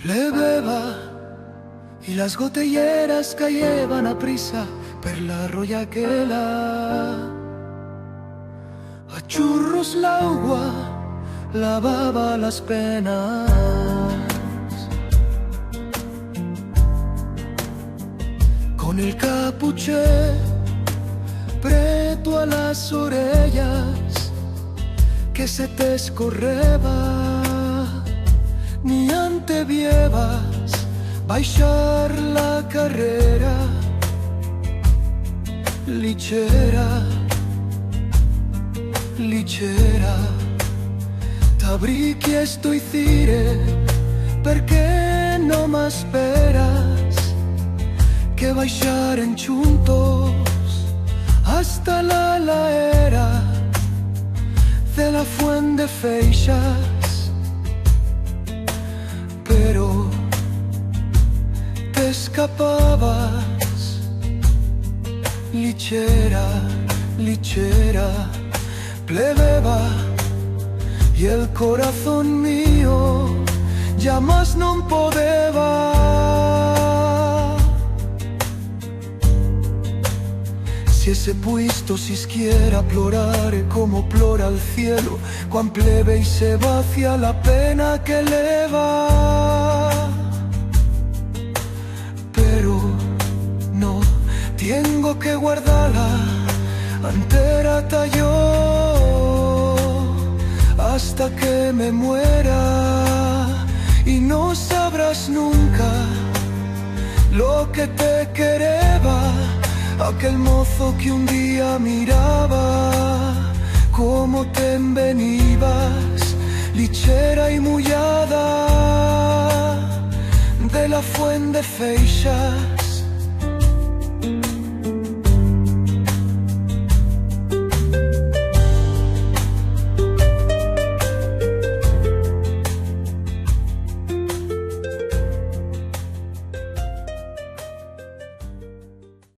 Plebeva y las gotelleras cayevan a prisa per la royaquela. A churros l'agua lavaba las penas. Con el capuché preto a las orellas que se te escorreva, ni ante vievas baixar la carrera lichera, lichera. T'abri chiesto i dire perché non m'asperas che baixaren juntos hasta la laera de la fuente de Feixas, pero te escapabas, lichera, lichera. Plebeva y el corazón mío ya más non podeva. Si ese puisto s'ischiera plorare como plora el cielo quan pleve y se vacía la pena que leva. Pero no, tengo que guardarla entera yo hasta que me muera, y no sabrás nunca lo que te quereba aquel mozo que un día miraba cómo te envenibas, lichera y mullada de la fuente de Feixas.